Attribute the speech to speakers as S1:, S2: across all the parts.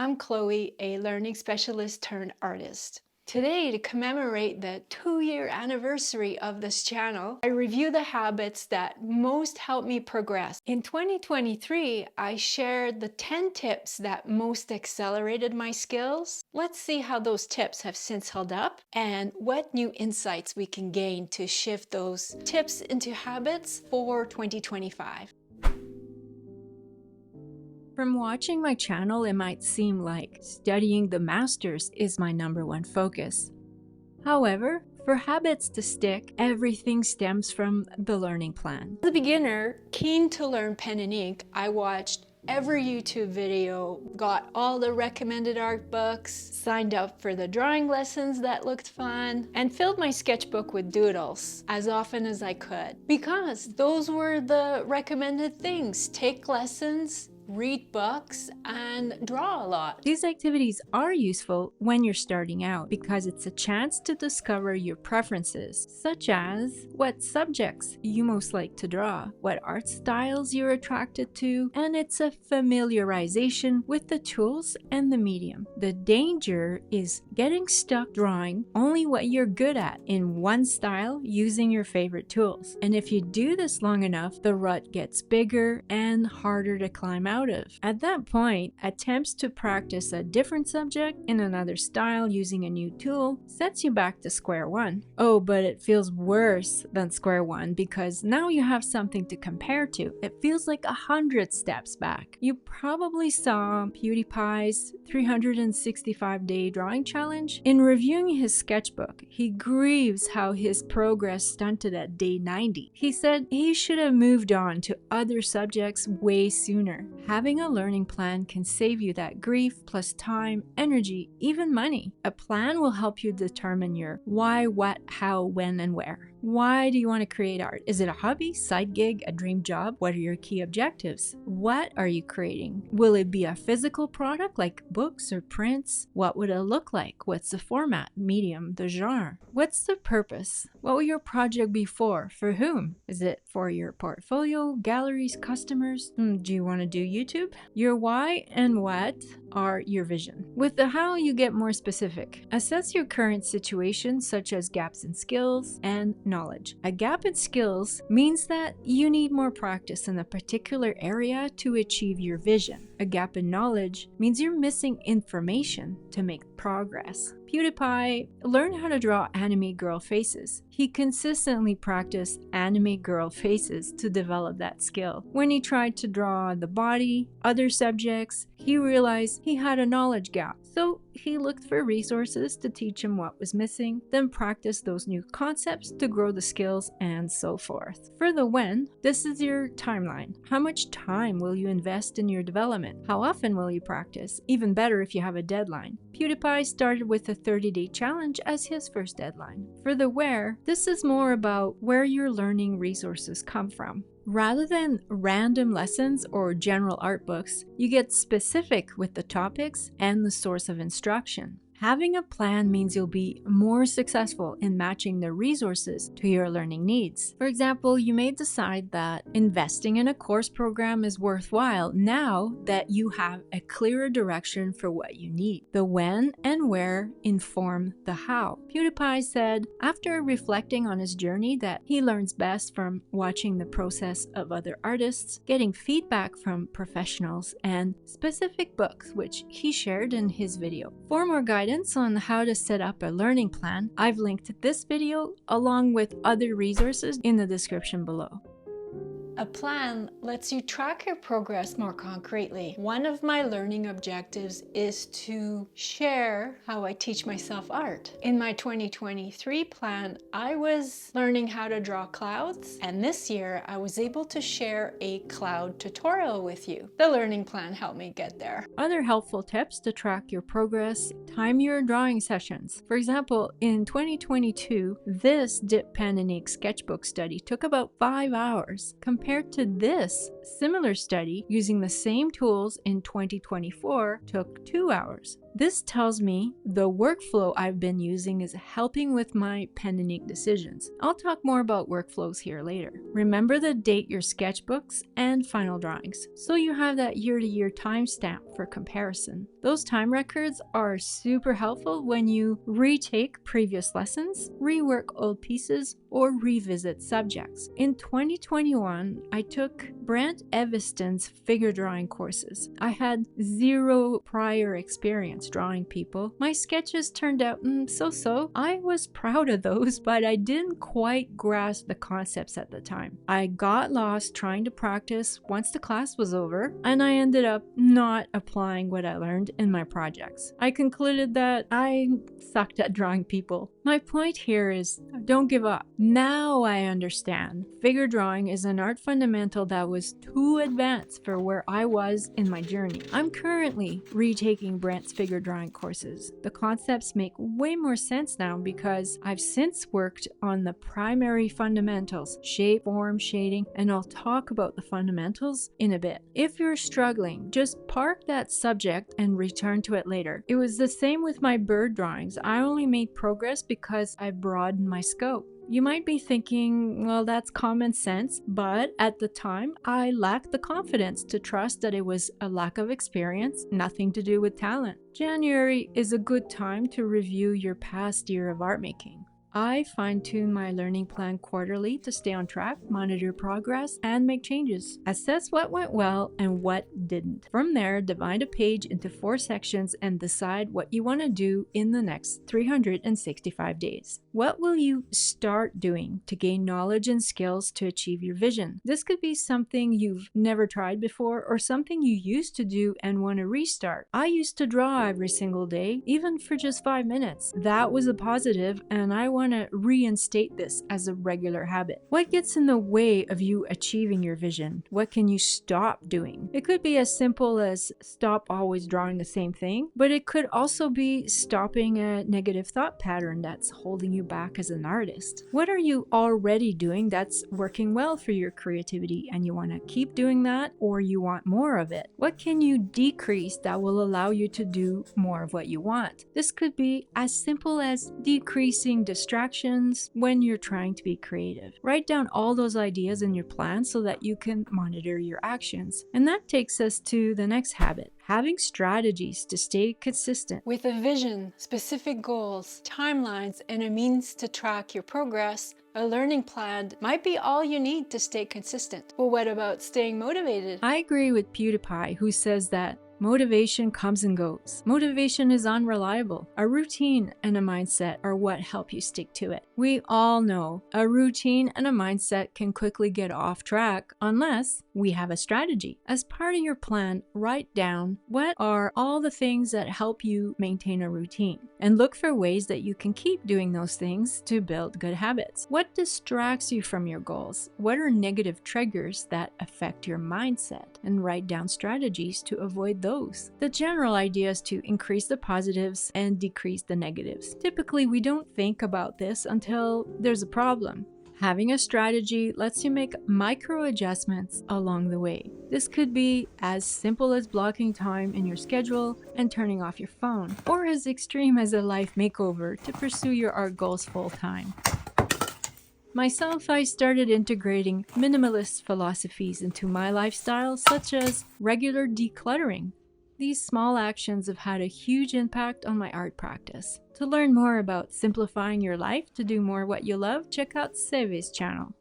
S1: I'm Chloe, a learning specialist turned artist. Today, to commemorate the 2-year anniversary of this channel, I review the habits that most helped me progress. In 2023, I shared the 10 tips that most accelerated my skills. Let's see how those tips have since held up and what new insights we can gain to shift those tips into habits for 2025. From watching my channel, it might seem like studying the masters is my #1 focus. However, for habits to stick, everything stems from the learning plan. As a beginner, keen to learn pen and ink, I watched every YouTube video, got all the recommended art books, signed up for the drawing lessons that looked fun, and filled my sketchbook with doodles as often as I could. Because those were the recommended things: take lessons, read books, and draw a lot. These activities are useful when you're starting out because it's a chance to discover your preferences, such as what subjects you most like to draw, what art styles you're attracted to, and it's a familiarization with the tools and the medium. The danger is getting stuck drawing only what you're good at in one style using your favorite tools. And if you do this long enough, the rut gets bigger and harder to climb out of. At that point, attempts to practice a different subject in another style using a new tool sets you back to square one. Oh, but it feels worse than square one because now you have something to compare to. It feels like 100 steps back. You probably saw PewDiePie's 365-day drawing challenge. In reviewing his sketchbook, he grieves how his progress stunted at day 90. He said he should have moved on to other subjects way sooner. Having a learning plan can save you that grief plus time, energy, even money. A plan will help you determine your why, what, how, when, and where. Why do you want to create art? Is it a hobby, side gig, a dream job? What are your key objectives? What are you creating? Will it be a physical product like books or prints? What would it look like? What's the format, medium, the genre? What's the purpose? What will your project be for? For whom? Is it for your portfolio, galleries, customers? Do you want to do YouTube? Your why and what are your vision. With the how, you get more specific. Assess your current situation, such as gaps in skills and knowledge. A gap in skills means that you need more practice in a particular area to achieve your vision. A gap in knowledge means you're missing information to make progress. PewDiePie learned how to draw anime girl faces. He consistently practiced anime girl faces to develop that skill. When he tried to draw the body, other subjects, he realized he had a knowledge gap. So he looked for resources to teach him what was missing, then practiced those new concepts to grow the skills, and so forth. For the when, this is your timeline. How much time will you invest in your development? How often will you practice? Even better if you have a deadline. PewDiePie started with a 30-day challenge as his first deadline. For the where, this is more about where your learning resources come from. Rather than random lessons or general art books, you get specific with the topics and the source of instruction. Having a plan means you'll be more successful in matching the resources to your learning needs. For example, you may decide that investing in a course program is worthwhile now that you have a clearer direction for what you need. The when and where inform the how. PewDiePie said after reflecting on his journey that he learns best from watching the process of other artists, getting feedback from professionals, and specific books, which he shared in his video. For more guidance on how to set up a learning plan, I've linked this video along with other resources in the description below. A plan lets you track your progress more concretely. One of my learning objectives is to share how I teach myself art. In my 2023 plan, I was learning how to draw clouds, and this year I was able to share a cloud tutorial with you. The learning plan helped me get there. Other helpful tips to track your progress: time your drawing sessions. For example, in 2022, this dip pen and ink sketchbook study took about 5 hours. Compared compared to this similar study using the same tools in 2024 took 2 hours. This tells me the workflow I've been using is helping with my pen and ink decisions. I'll talk more about workflows here later. Remember to date your sketchbooks and final drawings, so you have that year-to-year timestamp for comparison. Those time records are super helpful when you retake previous lessons, rework old pieces, or revisit subjects. In 2021, I took Brant Eviston's figure drawing courses. I had zero prior experience drawing people. My sketches turned out so-so. I was proud of those, but I didn't quite grasp the concepts at the time. I got lost trying to practice once the class was over, and I ended up not applying what I learned in my projects. I concluded that I sucked at drawing people. My point here is, don't give up. Now I understand. Figure drawing is an art fundamental that was too advanced for where I was in my journey. I'm currently retaking Brant's figure drawing courses. The concepts make way more sense now because I've since worked on the primary fundamentals, shape, form, shading, and I'll talk about the fundamentals in a bit. If you're struggling, just park that subject and return to it later. It was the same with my bird drawings. I only made progress because I broadened my scope. You might be thinking, well, that's common sense, but at the time, I lacked the confidence to trust that it was a lack of experience, nothing to do with talent. January is a good time to review your past year of art making. I fine-tune my learning plan quarterly to stay on track, monitor progress, and make changes. Assess what went well and what didn't. From there, divide a page into 4 sections and decide what you want to do in the next 365 days. What will you start doing to gain knowledge and skills to achieve your vision? This could be something you've never tried before or something you used to do and want to restart. I used to draw every single day, even for just 5 minutes. That was a positive, and I want to reinstate this as a regular habit. What gets in the way of you achieving your vision? What can you stop doing? It could be as simple as stop always drawing the same thing, but it could also be stopping a negative thought pattern that's holding you back as an artist. What are you already doing that's working well for your creativity and you want to keep doing that, or you want more of it? What can you decrease that will allow you to do more of what you want? This could be as simple as decreasing distractions when you're trying to be creative. Write down all those ideas in your plan so that you can monitor your actions. And that takes us to the next habit. Having strategies to stay consistent.
S2: With a vision, specific goals, timelines, and a means to track your progress, a learning plan might be all you need to stay consistent. But what about staying motivated?
S1: I agree with PewDiePie, who says that motivation comes and goes. Motivation is unreliable. A routine and a mindset are what help you stick to it. We all know a routine and a mindset can quickly get off track unless we have a strategy. As part of your plan, write down what are all the things that help you maintain a routine and look for ways that you can keep doing those things to build good habits. What distracts you from your goals? What are negative triggers that affect your mindset? And write down strategies to avoid those. The general idea is to increase the positives and decrease the negatives. Typically, we don't think about this until there's a problem. Having a strategy lets you make micro adjustments along the way. This could be as simple as blocking time in your schedule and turning off your phone, or as extreme as a life makeover to pursue your art goals full time. Myself, I started integrating minimalist philosophies into my lifestyle, such as regular decluttering. These small actions have had a huge impact on my art practice. To learn more about simplifying your life to do more what you love, check out Seve's channel.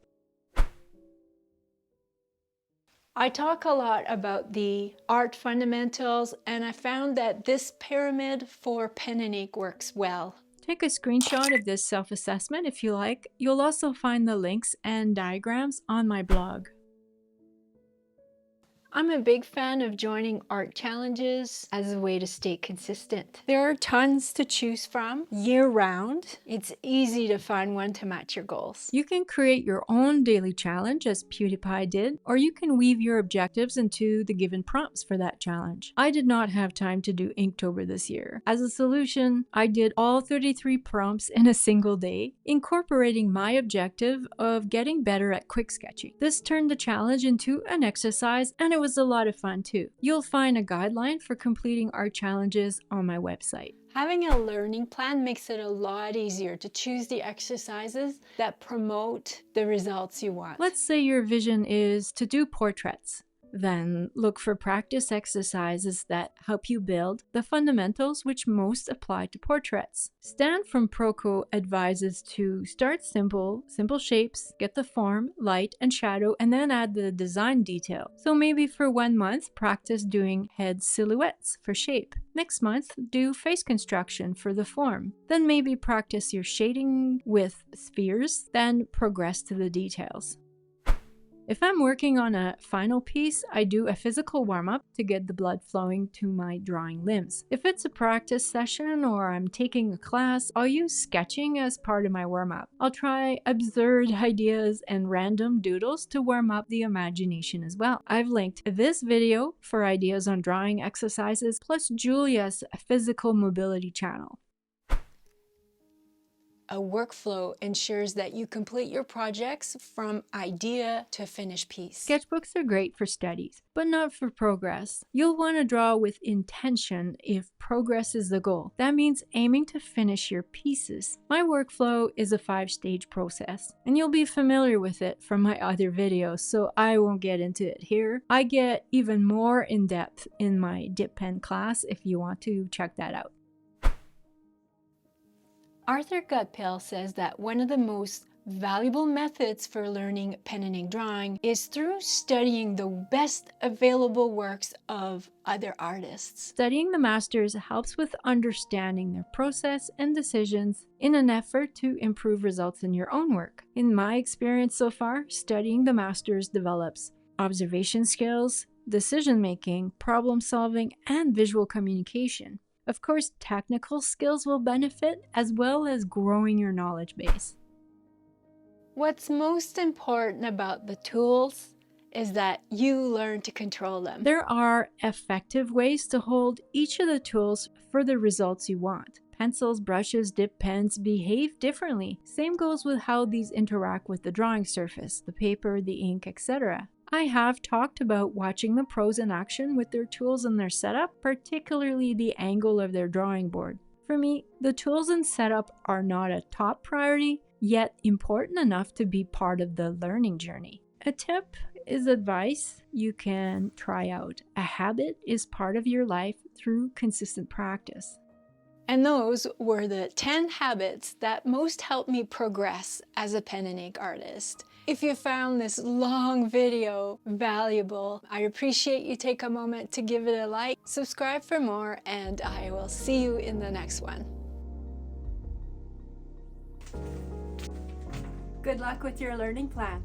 S2: I talk a lot about the art fundamentals, and I found that this pyramid for pen and ink works well.
S1: Take a screenshot of this self-assessment if you like. You'll also find the links and diagrams on my blog.
S2: I'm a big fan of joining art challenges as a way to stay consistent. There are tons to choose from year-round. It's easy to find one to match your goals.
S1: You can create your own daily challenge as PewDiePie did, or you can weave your objectives into the given prompts for that challenge. I did not have time to do Inktober this year. As a solution, I did all 33 prompts in a single day, incorporating my objective of getting better at quick sketching. This turned the challenge into an exercise, and it was a lot of fun too. You'll find a guideline for completing art challenges on my website.
S2: Having a learning plan makes it a lot easier to choose the exercises that promote the results you want.
S1: Let's say your vision is to do portraits. Then look for practice exercises that help you build the fundamentals which most apply to portraits. Stan from Proco advises to start simple shapes, get the form, light, and shadow, and then add the design detail. So maybe for 1 month, practice doing head silhouettes for shape. Next month, do face construction for the form. Then maybe practice your shading with spheres, then progress to the details. If I'm working on a final piece, I do a physical warm-up to get the blood flowing to my drawing limbs. If it's a practice session or I'm taking a class, I'll use sketching as part of my warm-up. I'll try absurd ideas and random doodles to warm up the imagination as well. I've linked this video for ideas on drawing exercises, plus Julia's physical mobility channel.
S2: A workflow ensures that you complete your projects from idea to finished piece.
S1: Sketchbooks are great for studies, but not for progress. You'll want to draw with intention if progress is the goal. That means aiming to finish your pieces. My workflow is a 5-stage process, and you'll be familiar with it from my other videos, so I won't get into it here. I get even more in depth in my dip pen class if you want to check that out.
S2: Arthur Gutpill says that one of the most valuable methods for learning pen and ink drawing is through studying the best available works of other artists.
S1: Studying the masters helps with understanding their process and decisions in an effort to improve results in your own work. In my experience so far, studying the masters develops observation skills, decision-making, problem-solving, and visual communication. Of course, technical skills will benefit, as well as growing your knowledge base.
S2: What's most important about the tools is that you learn to control them.
S1: There are effective ways to hold each of the tools for the results you want. Pencils, brushes, dip pens behave differently. Same goes with how these interact with the drawing surface, the paper, the ink, etc. I have talked about watching the pros in action with their tools and their setup, particularly the angle of their drawing board. For me, the tools and setup are not a top priority, yet important enough to be part of the learning journey. A tip is advice you can try out. A habit is part of your life through consistent practice.
S2: And those were the 10 habits that most helped me progress as a pen and ink artist. If you found this long video valuable, I appreciate you take a moment to give it a like, subscribe for more, and I will see you in the next one.
S1: Good luck with your learning plan.